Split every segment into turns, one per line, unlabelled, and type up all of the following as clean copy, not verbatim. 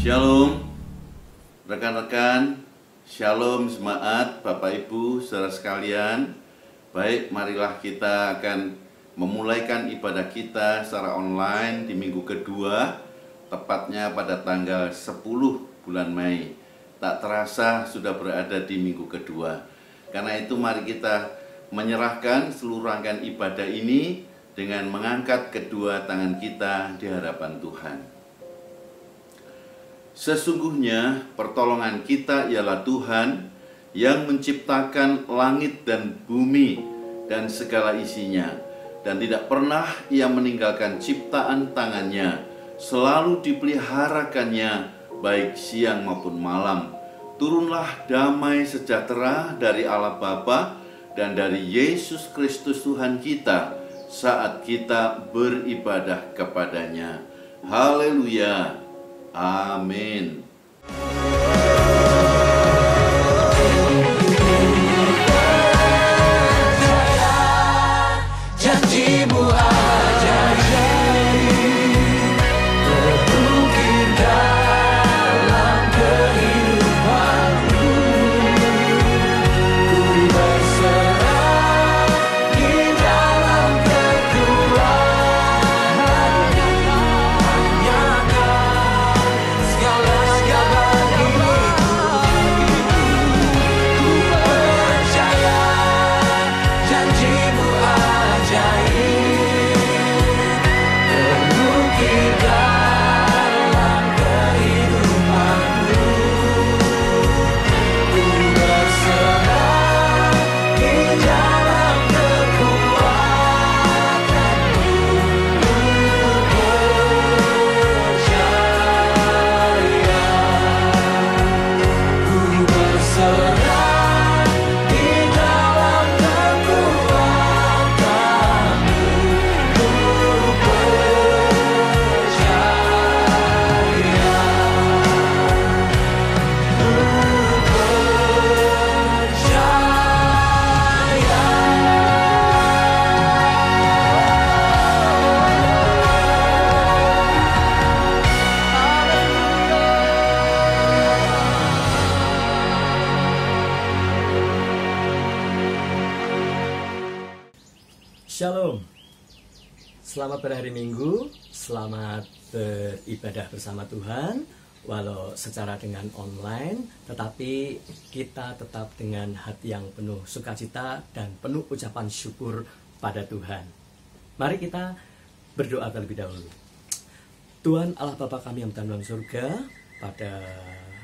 Shalom rekan-rekan, shalom jemaat, Bapak Ibu, saudara sekalian. Baik, marilah kita akan memulaikan ibadah kita secara online di minggu kedua, tepatnya pada tanggal 10 bulan Mei. Tak terasa sudah berada di minggu kedua. Karena itu mari kita menyerahkan seluruh rangkaian ibadah ini dengan mengangkat kedua tangan kita di hadapan Tuhan. Sesungguhnya pertolongan kita ialah Tuhan yang menciptakan langit dan bumi dan segala isinya, dan tidak pernah Ia meninggalkan ciptaan tangannya, selalu dipeliharakannya baik siang maupun malam. Turunlah damai sejahtera dari Allah Bapa dan dari Yesus Kristus Tuhan kita saat kita beribadah kepadanya. Haleluya. Amin.
Janjimu ajaib, terukir dalam kehidupanku. Ku berserah di dalam kekuatanmu. Segala bagiku. Ku percaya janjimu ajaib, terukir dalam kehidupanku. Ku berserah di dalam kekuatanmu. Ku berserah di dalam kekuatanmu. Ku
Shalom, selamat berhari Minggu, selamat beribadah bersama Tuhan. Walau secara dengan online, tetapi kita tetap dengan hati yang penuh sukacita dan penuh ucapan syukur pada Tuhan. Mari kita berdoa terlebih dahulu. Tuhan Allah Bapa kami yang dalam surga, pada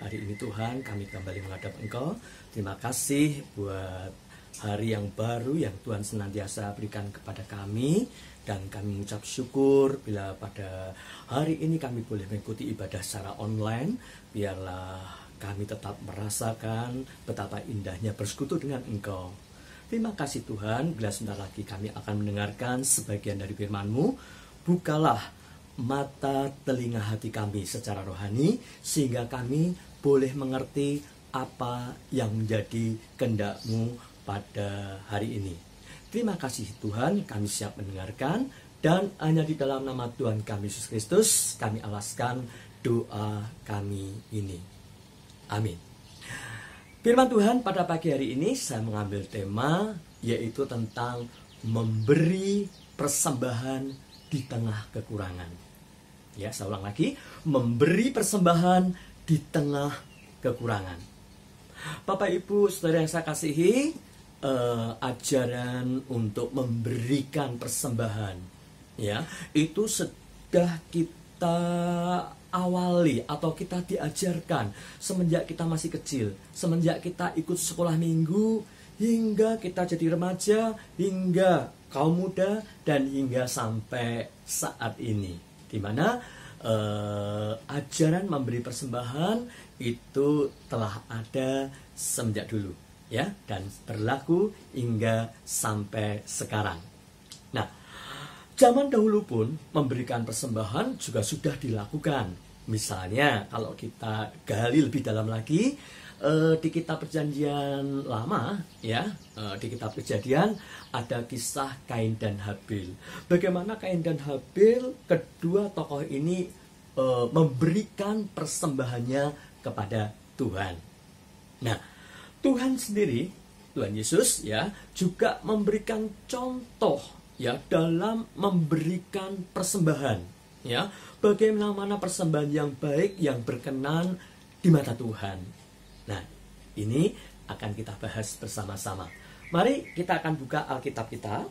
hari ini Tuhan kami kembali menghadap Engkau. Terima kasih buat hari yang baru yang Tuhan senantiasa berikan kepada kami, dan kami mengucap syukur bila pada hari ini kami boleh mengikuti ibadah secara online. Biarlah kami tetap merasakan betapa indahnya bersekutu dengan Engkau. Terima kasih Tuhan, bila sebentar lagi kami akan mendengarkan sebagian dari firman-Mu. Bukalah mata telinga hati kami secara rohani, sehingga kami boleh mengerti apa yang menjadi kehendak-Mu pada hari ini. Terima kasih Tuhan, kami siap mendengarkan, dan hanya di dalam nama Tuhan kami Yesus Kristus kami alaskan doa kami ini. Amin. Firman Tuhan pada pagi hari ini saya mengambil tema, yaitu tentang memberi persembahan di tengah kekurangan. Ya, saya ulang lagi, memberi persembahan di tengah kekurangan. Bapak Ibu saudara yang saya kasihi, ajaran untuk memberikan persembahan, ya, itu sudah kita awali atau kita diajarkan semenjak kita masih kecil, semenjak kita ikut sekolah minggu, hingga kita jadi remaja, hingga kaum muda, dan hingga sampai saat ini, di mana ajaran memberi persembahan itu telah ada semenjak dulu, ya, dan berlaku hingga sampai sekarang. Nah, zaman dahulu pun memberikan persembahan juga sudah dilakukan. Misalnya kalau kita gali lebih dalam lagi, di kitab Perjanjian Lama, ya, di kitab Kejadian ada kisah Kain dan Habil. Bagaimana Kain dan Habil, kedua tokoh ini memberikan persembahannya kepada Tuhan. Nah, Tuhan sendiri, Tuhan Yesus ya, juga memberikan contoh ya dalam memberikan persembahan ya. Bagaimana persembahan yang baik, yang berkenan di mata Tuhan. Nah, ini akan kita bahas bersama-sama. Mari kita akan buka Alkitab kita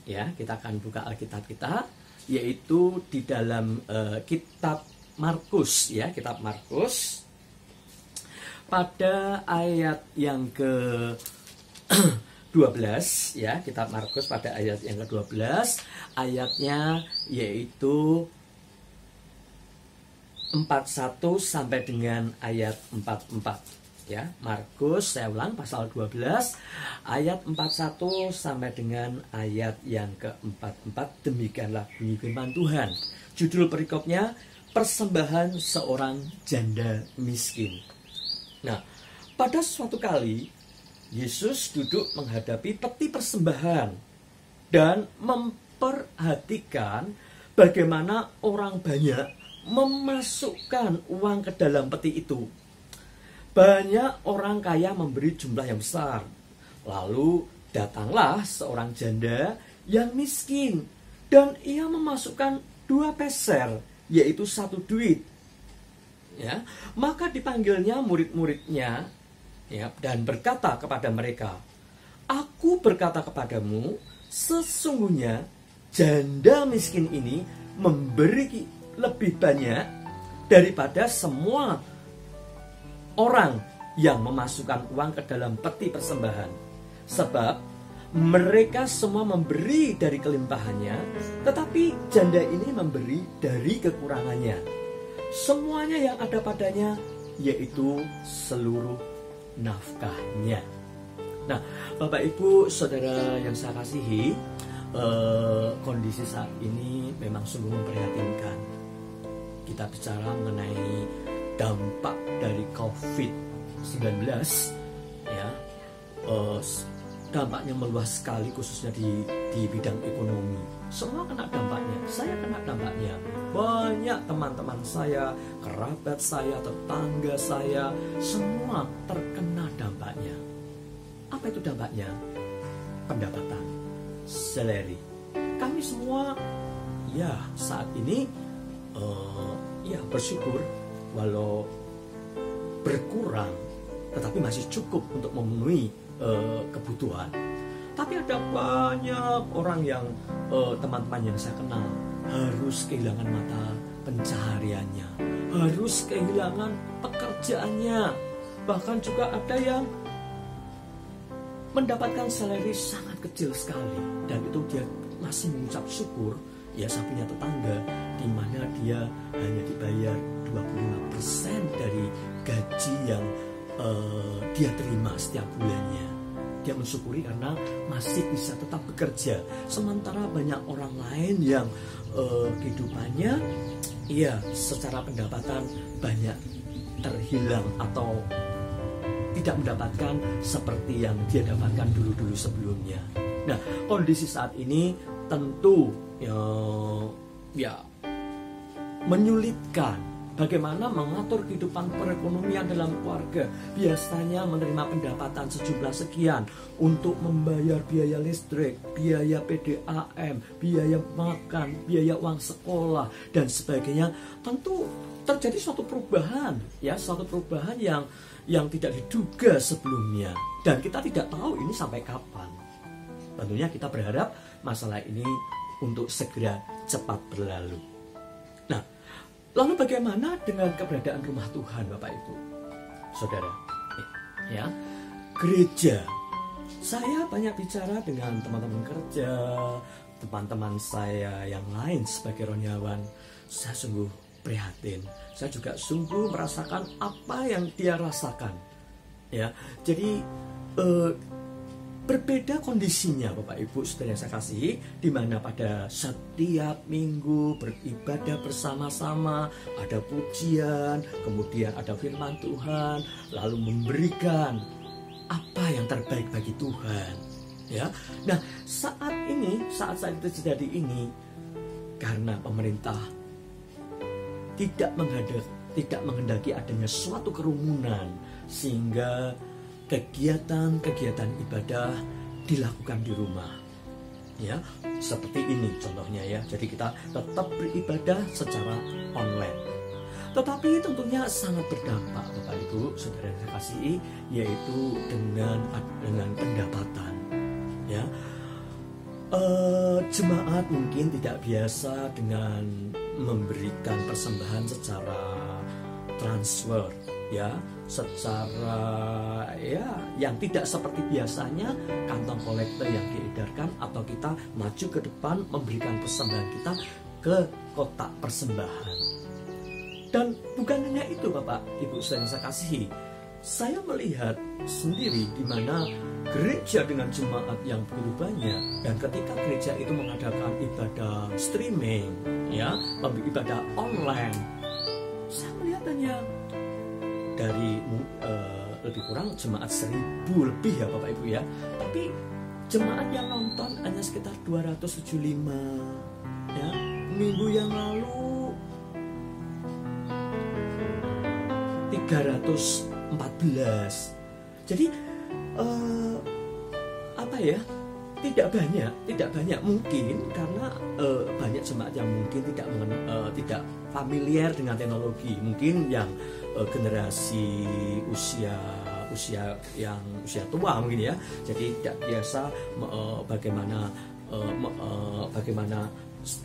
ya, kita akan buka Alkitab kita yaitu di dalam kitab Markus ya, kitab Markus pada ayat yang ke 12 ya, kitab Markus pada ayat yang ke-12, ayatnya yaitu 41 sampai dengan ayat 44 ya. Markus, saya ulang, pasal 12 ayat 41 sampai dengan ayat yang ke-44. Demikianlah bunyi firman Tuhan. Judul perikopnya persembahan seorang janda miskin. Nah, pada suatu kali Yesus duduk menghadapi peti persembahan dan memperhatikan bagaimana orang banyak memasukkan uang ke dalam peti itu. Banyak orang kaya memberi jumlah yang besar. Lalu datanglah seorang janda yang miskin dan ia memasukkan 2 peser, yaitu 1 duit. Ya, maka dipanggilnya murid-muridnya ya, dan berkata kepada mereka, "Aku berkata kepadamu, sesungguhnya janda miskin ini memberi lebih banyak daripada semua orang yang memasukkan uang ke dalam peti persembahan. Sebab mereka semua memberi dari kelimpahannya, tetapi janda ini memberi dari kekurangannya. Semuanya yang ada padanya, yaitu seluruh nafkahnya." Nah, Bapak Ibu Saudara yang saya kasihi, kondisi saat ini memang sungguh memprihatinkan. Kita bicara mengenai dampak dari COVID-19 ya, dampaknya meluas sekali, khususnya di bidang ekonomi. Semua kena dampaknya, saya kena dampaknya. Banyak teman-teman saya, kerabat saya, tetangga saya, semua terkena dampaknya. Apa itu dampaknya? Pendapatan, salary. Kami semua ya saat ini ya bersyukur walau berkurang, tetapi masih cukup untuk memenuhi kebutuhan. Tapi ada banyak orang yang teman-teman yang saya kenal harus kehilangan mata pencahariannya, harus kehilangan pekerjaannya, bahkan juga ada yang mendapatkan salary sangat kecil sekali, dan itu dia masih mengucap syukur. Ya, saya punya tetangga di mana dia hanya dibayar 25% dari gaji yang dia terima setiap bulannya. Dia mensyukuri karena masih bisa tetap bekerja. Sementara banyak orang lain yang kehidupannya ya secara pendapatan banyak terhilang atau tidak mendapatkan seperti yang dia dapatkan dulu-dulu sebelumnya. Nah, kondisi saat ini tentu ya menyulitkan bagaimana mengatur kehidupan perekonomian dalam keluarga. Biasanya menerima pendapatan sejumlah sekian untuk membayar biaya listrik, biaya PDAM, biaya makan, biaya uang sekolah, dan sebagainya. Tentu terjadi suatu perubahan, ya, suatu perubahan yang tidak diduga sebelumnya. Dan kita tidak tahu ini sampai kapan. Tentunya kita berharap masalah ini untuk segera cepat berlalu. Nah, lalu bagaimana dengan keberadaan rumah Tuhan, Bapak Ibu Saudara? Ya, gereja. Saya banyak bicara dengan teman-teman kerja, teman-teman saya yang lain sebagai rohaniawan. Saya sungguh prihatin. Saya juga sungguh merasakan apa yang dia rasakan. Ya, jadi berbeda kondisinya Bapak Ibu Saudara yang saya kasihi, di mana pada setiap minggu beribadah bersama-sama, ada pujian, kemudian ada firman Tuhan, lalu memberikan apa yang terbaik bagi Tuhan. Ya, nah saat ini, saat itu terjadi ini, karena pemerintah tidak menghendaki adanya suatu kerumunan, sehingga kegiatan-kegiatan ibadah dilakukan di rumah. Ya, seperti ini contohnya ya. Jadi kita tetap beribadah secara online. Tetapi tentunya sangat berdampak Bapak Ibu, Saudara yang saya kasihi, yaitu dengan pendapatan. Ya, jemaat mungkin tidak biasa dengan memberikan persembahan secara transfer, ya, secara yang tidak seperti biasanya kantong kolektor yang diedarkan, atau kita maju ke depan memberikan persembahan kita ke kotak persembahan. Dan bukan hanya itu Bapak Ibu yang saya kasihi, saya melihat sendiri di mana gereja dengan jemaat yang begitu banyak, dan ketika gereja itu mengadakan ibadah streaming, ya, ibadah online, saya melihatnya dari lebih kurang jemaat 1.000 lebih ya Bapak Ibu ya, tapi jemaat yang nonton hanya sekitar 275 ya. Minggu yang lalu 314. Jadi tidak banyak mungkin karena banyak jemaat yang mungkin tidak familiar dengan teknologi, mungkin yang generasi usia tua mungkin ya, jadi tidak biasa bagaimana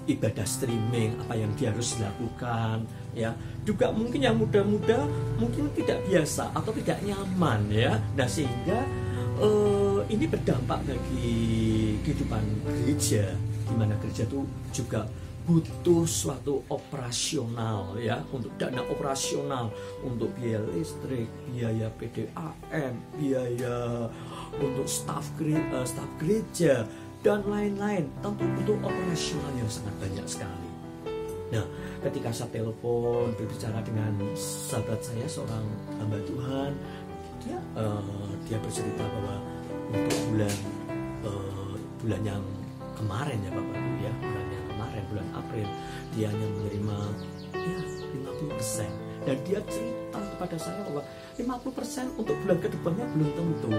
ibadah streaming, apa yang dia harus lakukan ya. Juga mungkin yang muda-muda mungkin tidak biasa atau tidak nyaman ya. Nah, sehingga ini berdampak bagi kehidupan gereja, di mana gereja itu juga butuh suatu operasional ya, untuk dana operasional, untuk biaya listrik, biaya PDAM, biaya untuk staf gereja dan lain-lain. Tentu butuh operasional yang sangat banyak sekali. Nah, ketika saya telepon berbicara dengan sahabat saya, seorang hamba Tuhan, dia bercerita bahwa untuk bulan yang kemarin ya Bapak Ibu ya, bulan April, dia hanya menerima 50%. Dan dia cerita kepada saya bahwa 50% untuk bulan kedepannya belum tentu.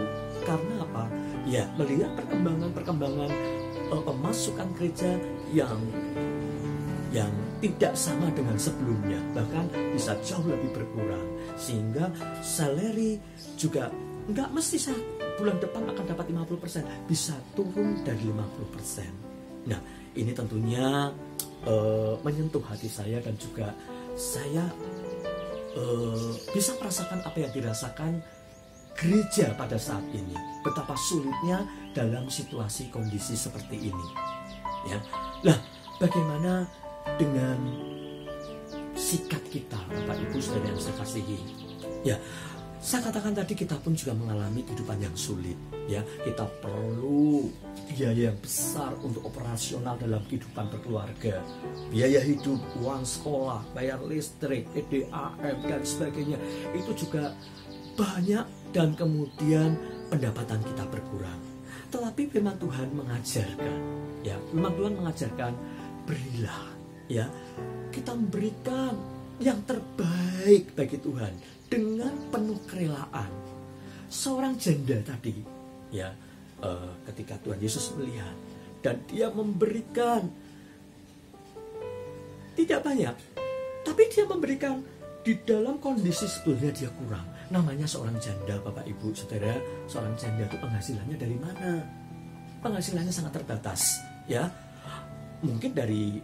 Karena apa? Ya, melihat perkembangan pemasukan gereja yang tidak sama dengan sebelumnya, bahkan bisa jauh lebih berkurang, sehingga salary juga nggak mesti bulan depan akan dapat 50%, bisa turun dari 50%. Nah, ini tentunya menyentuh hati saya, dan juga saya bisa merasakan apa yang dirasakan gereja pada saat ini, betapa sulitnya dalam situasi kondisi seperti ini ya. Lah, bagaimana dengan sikap kita Bapak Ibu Saudara yang saya kasihi ya. Saya katakan tadi, kita pun juga mengalami kehidupan yang sulit ya. Kita perlu biaya yang besar untuk operasional dalam kehidupan berkeluarga, biaya hidup, uang sekolah, bayar listrik, PDAM dan sebagainya. Itu juga banyak, dan kemudian pendapatan kita berkurang. Tetapi firman Tuhan mengajarkan ya, berilah ya, kita memberikan yang terbaik bagi Tuhan dengan penuh kerelaan. Seorang janda tadi ya, ketika Tuhan Yesus melihat dan dia memberikan tidak banyak, tapi dia memberikan di dalam kondisi sebelumnya dia kurang. Namanya seorang janda Bapak Ibu Saudara. Seorang janda itu penghasilannya dari mana? Penghasilannya sangat terbatas ya. Mungkin dari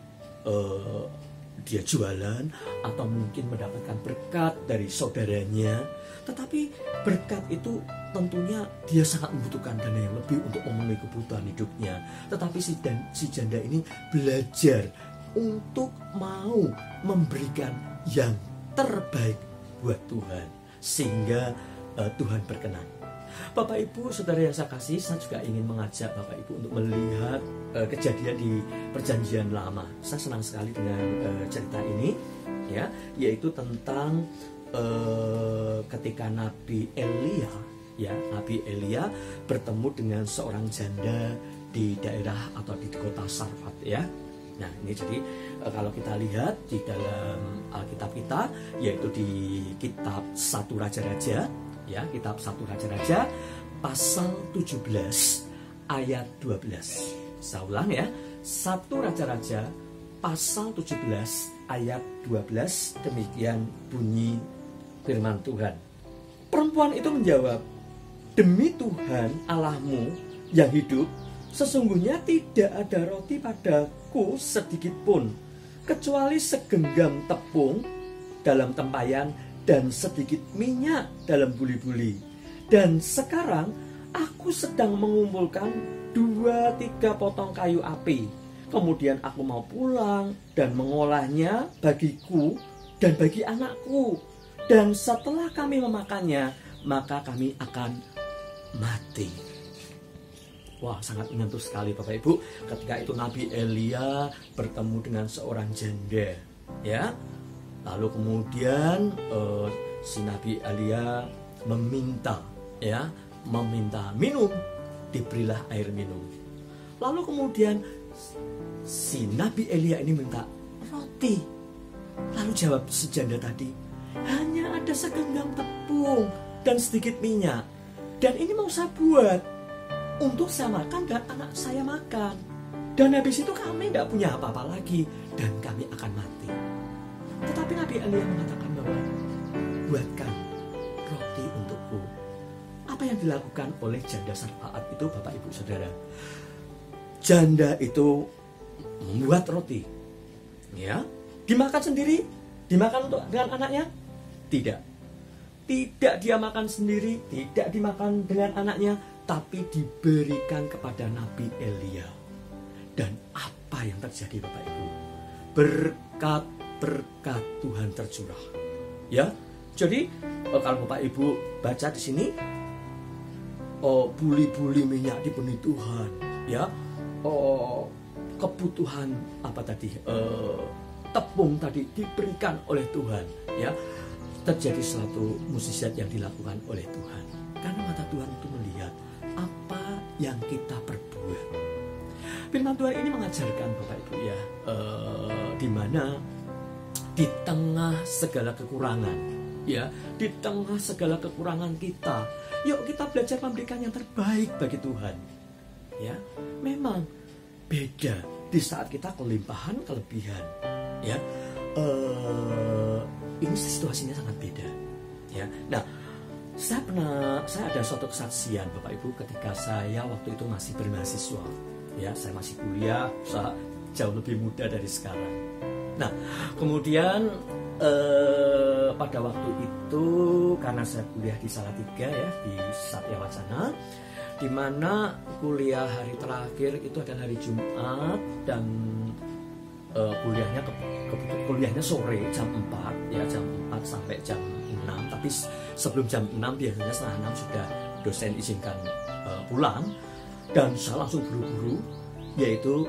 dia jualan, atau mungkin mendapatkan berkat dari saudaranya. Tetapi berkat itu tentunya dia sangat membutuhkan dana yang lebih untuk memenuhi kebutuhan hidupnya. Tetapi si janda ini belajar untuk mau memberikan yang terbaik buat Tuhan, sehingga Tuhan berkenan. Bapak Ibu Saudara yang saya kasih, saya juga ingin mengajak Bapak Ibu untuk melihat kejadian di Perjanjian Lama. Saya senang sekali dengan cerita ini ya, yaitu tentang ketika Nabi Elia bertemu dengan seorang janda di daerah atau di kota Sarfat ya. Nah, ini jadi kalau kita lihat di dalam Alkitab kita, yaitu di kitab 1 Raja-Raja, ya, kitab 1 Raja-Raja pasal 17 ayat 12. Saya ulang ya, 1 Raja-Raja pasal 17 ayat 12, demikian bunyi firman Tuhan. Perempuan itu menjawab, "Demi Tuhan Allahmu yang hidup, sesungguhnya tidak ada roti padaku sedikit pun, kecuali segenggam tepung dalam tempayan dan sedikit minyak dalam buli-buli. Dan sekarang aku sedang mengumpulkan 2-3 potong kayu api. Kemudian aku mau pulang dan mengolahnya bagiku dan bagi anakku. Dan setelah kami memakannya, maka kami akan mati." Wah, sangat menyentuh sekali Bapak Ibu ketika itu Nabi Elia bertemu dengan seorang janda, ya. Lalu kemudian si Nabi Elia meminta minum, diberilah air minum. Lalu kemudian si Nabi Elia ini minta roti. Lalu jawab si janda tadi, "Hanya ada segenggam tepung dan sedikit minyak. Dan ini mau saya buat untuk saya makan dan anak saya makan. Dan habis itu kami tidak punya apa-apa lagi dan kami akan mati." Tetapi Nabi Elia mengatakan bahwa, "Buatkan roti untukku." Apa yang dilakukan oleh janda Sarfaat itu, Bapak Ibu Saudara? Janda itu membuat roti, ya, dimakan sendiri, dimakan dengan anaknya? Tidak. Tidak dia makan sendiri, tidak dimakan dengan anaknya, tapi diberikan kepada Nabi Elia. Dan apa yang terjadi Bapak Ibu? Berkat Tuhan tercurah. Ya. Jadi kalau Bapak Ibu baca di sini, buli-buli minyak dipenuhi Tuhan, ya. Kebutuhan apa tadi? Tepung tadi diberikan oleh Tuhan, ya. Terjadi suatu mukjizat yang dilakukan oleh Tuhan. Karena mata Tuhan itu melihat apa yang kita perbuat. Firman Tuhan ini mengajarkan Bapak Ibu, ya, di mana di tengah segala kekurangan, ya, di tengah segala kekurangan kita, yuk kita belajar memberikan yang terbaik bagi Tuhan. Ya, memang beda di saat kita kelimpahan kelebihan, ya. Ini situasinya sangat beda, ya. Nah, saya ada suatu kesaksian Bapak Ibu ketika saya waktu itu masih bermahasiswa, ya, saya masih kuliah, saya jauh lebih muda dari sekarang. Nah, kemudian pada waktu itu karena saya kuliah di Salatiga, ya, di Satya Wacana, di mana kuliah hari terakhir itu adalah hari Jumat dan kuliahnya sore jam 4, ya, jam 4 sampai jam 6. Tapi sebelum jam 6 biasanya setengah 6 sudah dosen izinkan pulang. Dan saya langsung buru-buru, yaitu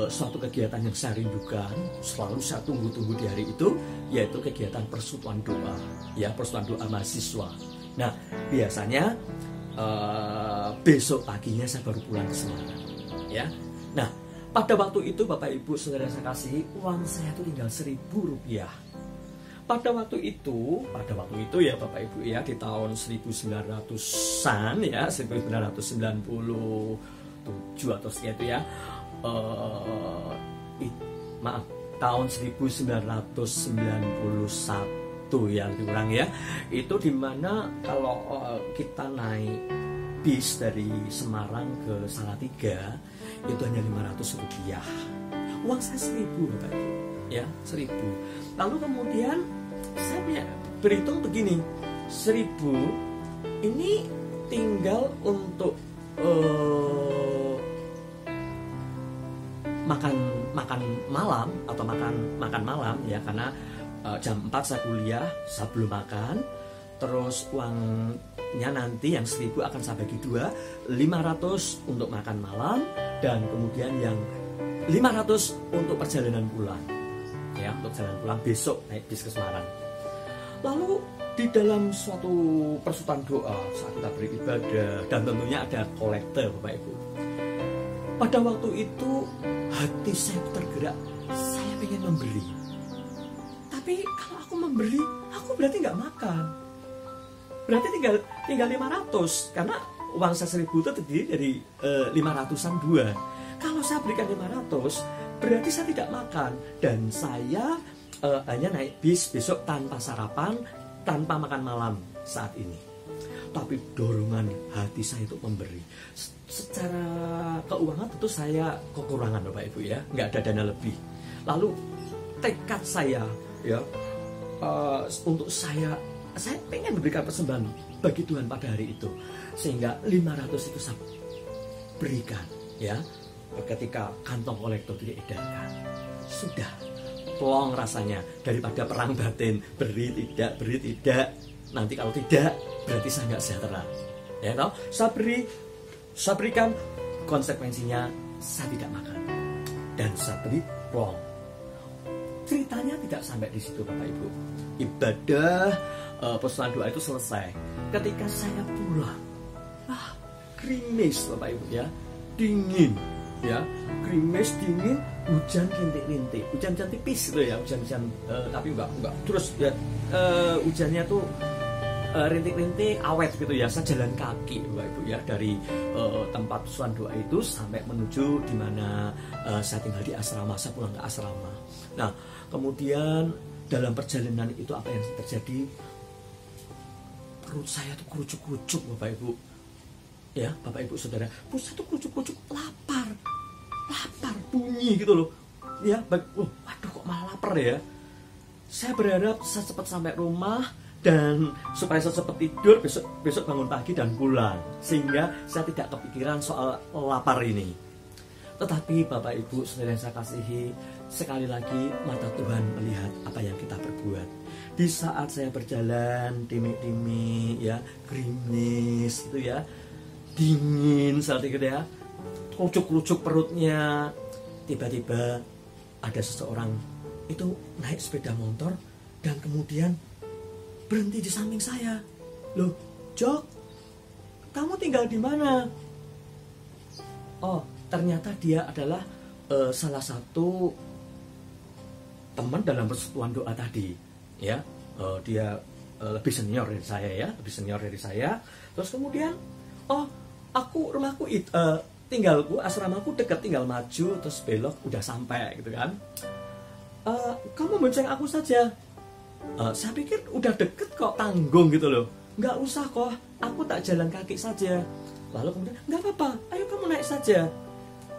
suatu kegiatan yang saya rindukan, selalu saya tunggu-tunggu di hari itu, yaitu kegiatan persekutuan doa, ya, persekutuan doa mahasiswa. Nah, biasanya besok paginya saya baru pulang ke Semarang, ya. Nah, pada waktu itu Bapak Ibu Saudara saya kasih, uang saya itu tinggal Rp1.000. Pada waktu itu ya Bapak Ibu, ya, di tahun 1900-an, ya, 1997 atau sekian itu, ya. Tahun 1991 yang dikurang, ya. Itu dimana kalau kita naik bis dari Semarang ke Salatiga itu hanya Rp500. Uang saya 1.000 Bapak Ibu, ya, 1.000. Lalu kemudian saya berhitung begini, 1.000 ini tinggal untuk makan malam atau makan malam, ya, karena jam 4 saya kuliah, saya belum makan. Terus uangnya nanti yang 1.000 akan saya bagi 2, 500 untuk makan malam dan kemudian yang 500 untuk perjalanan pulang, ya, untuk jalan pulang besok naik bis ke Semarang. Lalu di dalam suatu persekutuan doa saat kita beribadah dan tentunya ada kolektor Bapak Ibu. Pada waktu itu hati saya tergerak, saya pengen memberi. Tapi kalau aku memberi, aku berarti nggak makan. Berarti tinggal 500, karena uang saya 1000 itu terdiri dari 500-an dua. Kalau saya berikan 500, berarti saya tidak makan. Dan saya hanya naik bis besok tanpa sarapan, tanpa makan malam saat ini. Tapi dorongan hati saya untuk memberi. Secara keuangan tentu saya kekurangan Bapak Ibu ya, nggak ada dana lebih. Lalu tekad saya ya untuk saya pengen memberikan persembahan bagi Tuhan pada hari itu, sehingga 500 itu saya berikan ya. Ketika kantong kolektor diedarkan, sudah plong rasanya, daripada perang batin, beri tidak, nanti kalau tidak berarti saya nggak sejahtera ya toh. Saya berikan, konsekuensinya saya tidak makan dan saya beri plong. Ceritanya tidak sampai di situ Bapak Ibu. Ibadah persekutuan doa itu selesai. Ketika saya pulang, gerimis Bapak Ibu ya, dingin ya, gerimis dingin, hujan rintik-rintik, hujan tipis gitu ya, hujan tapi enggak terus ya, hujannya tuh rintik-rintik awet gitu ya. Saya jalan kaki Bapak Ibu ya, dari tempat persekutuan doa itu sampai menuju di mana saya tinggal di asrama. Saya pulang ke asrama. Nah, kemudian dalam perjalanan itu apa yang terjadi? Perut saya tuh kerucuk-kerucuk Bapak Ibu. Ya, Bapak Ibu Saudara, perut saya tuh kerucuk-kerucuk, lapar bunyi gitu loh. Ya, waduh kok malah lapar ya. Saya berharap saya cepat sampai rumah dan supaya saya cepat tidur, besok bangun pagi dan pulang, sehingga saya tidak kepikiran soal lapar ini. Tetapi Bapak Ibu Saudara yang saya kasihi, sekali lagi mata Tuhan melihat apa yang kita perbuat. Di saat saya berjalan timik-timik ya, gerimis gitu ya, dingin saat itu ya, kerucuk-kerucuk perutnya, tiba-tiba ada seseorang itu naik sepeda motor dan kemudian berhenti di samping saya. Loh, Jok, kamu tinggal di mana? Oh, ternyata dia adalah salah satu teman dalam persekutuan doa tadi, ya. Dia lebih senior dari saya ya, Terus kemudian, oh, rumahku tinggalku, asramaku dekat, tinggal maju terus belok udah sampai gitu kan. Kamu bonceng aku saja. Saya pikir udah deket kok, tanggung gitu loh. Nggak usah kok, aku tak jalan kaki saja. Lalu kemudian, nggak apa-apa, ayo kamu naik saja.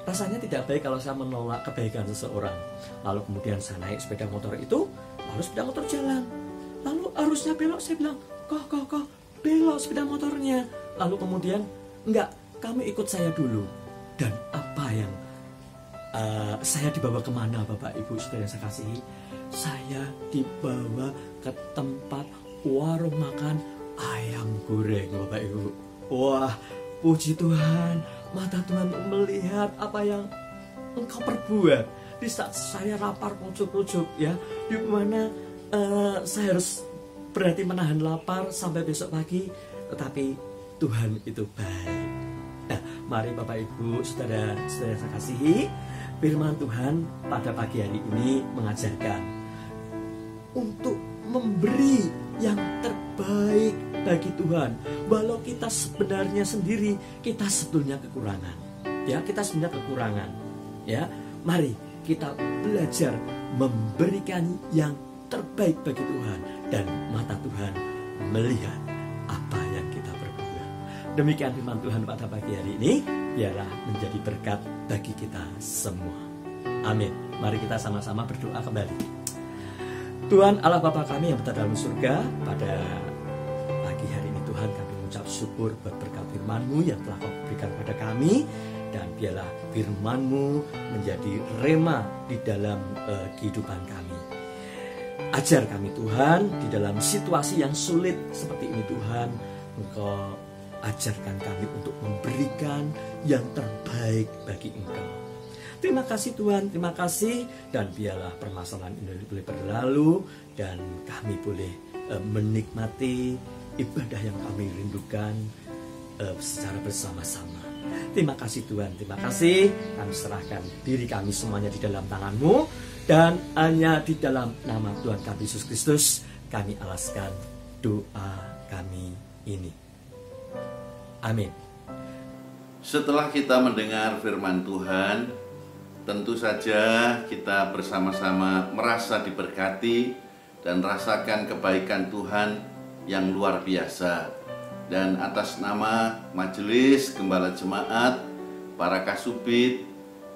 Rasanya tidak baik kalau saya menolak kebaikan seseorang. Lalu kemudian saya naik sepeda motor itu, lalu sepeda motor jalan. Lalu harusnya belok, saya bilang, kok belok sepeda motornya. Lalu kemudian, enggak, kamu ikut saya dulu. Dan apa yang saya dibawa kemana Bapak Ibu Saudara yang saya kasihi? Saya dibawa ke tempat warung makan ayam goreng Bapak Ibu. Wah, puji Tuhan, mata Tuhan melihat apa yang Engkau perbuat. Di saat saya lapar kucuk-kucuk ya, di mana saya harus berarti menahan lapar sampai besok pagi, tetapi Tuhan itu baik. Nah, mari Bapak Ibu Saudara saya kasihi, firman Tuhan pada pagi hari ini mengajarkan untuk memberi yang terbaik bagi Tuhan. Walau kita sebenarnya sendiri, kita sebetulnya kekurangan. Ya, kita sebenarnya kekurangan. Ya, mari kita belajar memberikan yang terbaik bagi Tuhan, dan mata Tuhan melihat apa yang kita perbuat. Demikian firman Tuhan pada pagi hari ini, biarlah menjadi berkat bagi kita semua. Amin. Mari kita sama-sama berdoa kembali. Tuhan Allah Bapa kami yang berada dalam surga, pada pagi hari ini Tuhan kami mengucap syukur buat berkat firman-Mu yang telah Kau berikan kepada kami, dan biarlah firman-Mu menjadi rema di dalam kehidupan kami. Ajar kami Tuhan di dalam situasi yang sulit seperti ini Tuhan, Engkau ajarkan kami untuk memberikan yang terbaik bagi Engkau. Terima kasih Tuhan, terima kasih, dan biarlah permasalahan ini boleh berlalu dan kami boleh menikmati ibadah yang kami rindukan secara bersama-sama. Terima kasih Tuhan, terima kasih. Kami serahkan diri kami semuanya di dalam tangan-Mu, dan hanya di dalam nama Tuhan kami Yesus Kristus kami alaskan doa kami ini. Amin.
Setelah kita mendengar firman Tuhan, tentu saja kita bersama-sama merasa diberkati dan rasakan kebaikan Tuhan yang luar biasa. Dan atas nama Majelis Gembala Jemaat, para kasubit,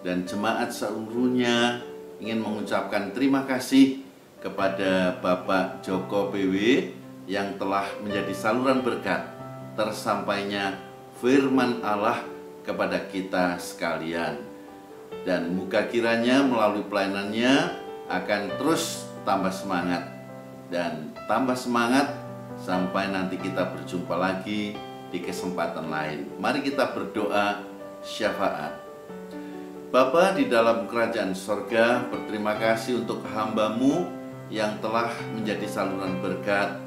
dan jemaat seluruhnya ingin mengucapkan terima kasih kepada Bapak Joko PW yang telah menjadi saluran berkat tersampainya firman Allah kepada kita sekalian. Dan moga kiranya melalui pelayanannya akan terus tambah semangat dan tambah semangat sampai nanti kita berjumpa lagi di kesempatan lain. Mari kita berdoa syafaat. Bapa di dalam kerajaan sorga, berterima kasih untuk hamba-Mu yang telah menjadi saluran berkat.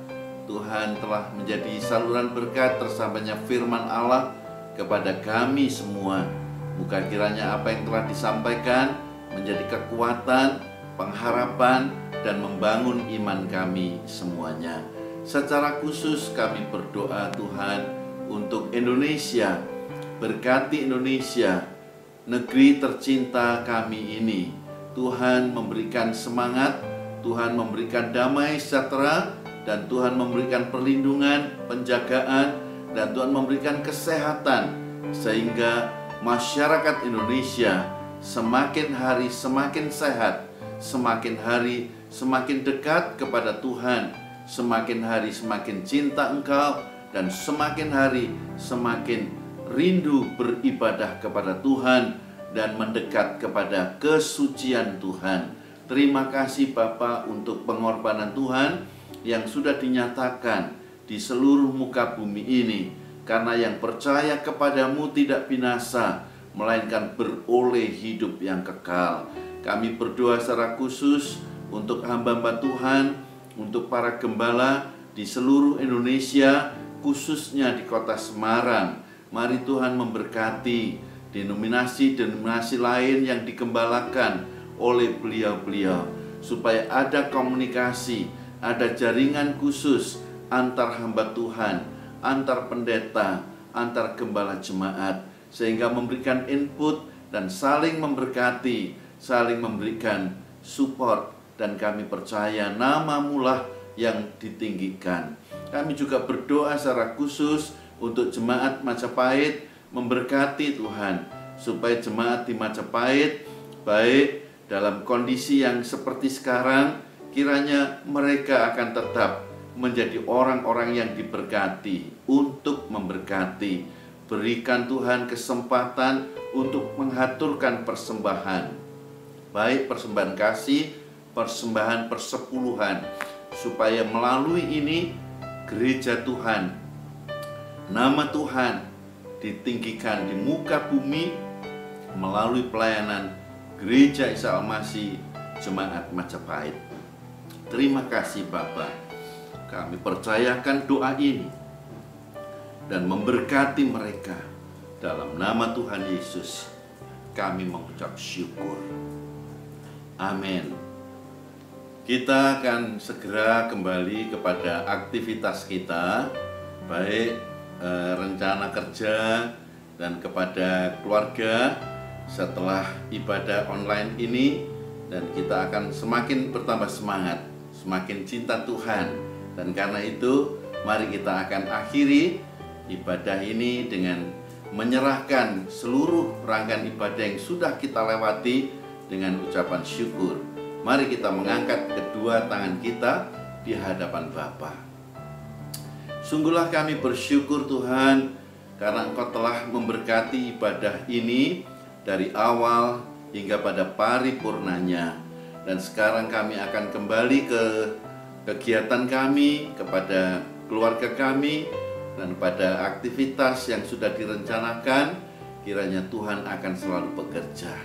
Tuhan telah menjadi saluran berkat tersampainya firman Allah kepada kami semua. Moga kiranya apa yang telah disampaikan menjadi kekuatan, pengharapan, dan membangun iman kami semuanya. Secara khusus kami berdoa Tuhan untuk Indonesia. Berkati Indonesia, negeri tercinta kami ini. Tuhan memberikan semangat, Tuhan memberikan damai sejahtera, dan Tuhan memberikan perlindungan, penjagaan, dan Tuhan memberikan kesehatan, sehingga masyarakat Indonesia semakin hari semakin sehat, semakin hari semakin dekat kepada Tuhan, semakin hari semakin cinta Engkau, dan semakin hari semakin rindu beribadah kepada Tuhan dan mendekat kepada kesucian Tuhan. Terima kasih Bapa untuk pengorbanan Tuhan yang sudah dinyatakan di seluruh muka bumi ini, karena yang percaya kepadamu tidak binasa, melainkan beroleh hidup yang kekal. Kami berdoa secara khusus untuk hamba-hamba Tuhan, untuk para gembala di seluruh Indonesia, khususnya di kota Semarang. Mari Tuhan memberkati denominasi-denominasi lain yang digembalakan oleh beliau-beliau, supaya ada komunikasi, ada jaringan khusus antar hamba Tuhan, antar pendeta, antar gembala jemaat, sehingga memberikan input dan saling memberkati, saling memberikan support. Dan kami percaya nama-Mu lah yang ditinggikan. Kami juga berdoa secara khusus untuk jemaat Majapahit, memberkati Tuhan, supaya jemaat di Majapahit, baik dalam kondisi yang seperti sekarang, kiranya mereka akan tetap menjadi orang-orang yang diberkati untuk memberkati. Berikan Tuhan kesempatan untuk mengaturkan persembahan, baik persembahan kasih, persembahan persepuluhan, supaya melalui ini gereja Tuhan, nama Tuhan ditinggikan di muka bumi melalui pelayanan Gereja Isa Al-Masih Jemaat Majapahit. Terima kasih Bapa. Kami percayakan doa ini dan memberkati mereka. Dalam nama Tuhan Yesus kami mengucap syukur. Amin. Kita akan segera kembali kepada aktivitas kita, baik rencana kerja dan kepada keluarga setelah ibadah online ini, dan kita akan semakin bertambah semangat, semakin cinta Tuhan. Dan karena itu, mari kita akan akhiri ibadah ini dengan menyerahkan seluruh rangkaian ibadah yang sudah kita lewati dengan ucapan syukur. Mari kita mengangkat kedua tangan kita di hadapan Bapa. Sungguhlah kami bersyukur Tuhan, karena Engkau telah memberkati ibadah ini dari awal hingga pada paripurnanya. Dan sekarang kami akan kembali ke kegiatan kami, kepada keluarga kami, dan pada aktivitas yang sudah direncanakan. Kiranya Tuhan akan selalu bekerja.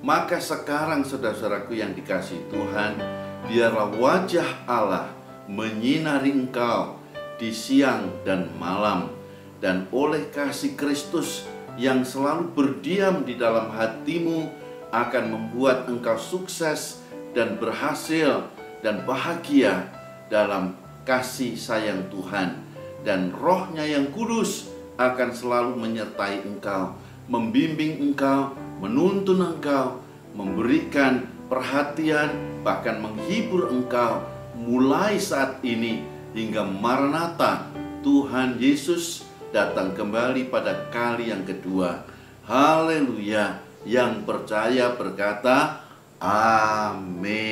Maka sekarang saudara-saudaraku yang dikasihi Tuhan, biarlah wajah Allah menyinari engkau di siang dan malam, dan oleh kasih Kristus yang selalu berdiam di dalam hatimu akan membuat engkau sukses dan berhasil dan bahagia dalam kasih sayang Tuhan. Dan Roh-Nya yang kudus akan selalu menyertai engkau, membimbing engkau, menuntun engkau, memberikan perhatian, bahkan menghibur engkau mulai saat ini hingga Maranatha, Tuhan Yesus datang kembali pada kali yang kedua. Haleluya. Yang percaya berkata amin.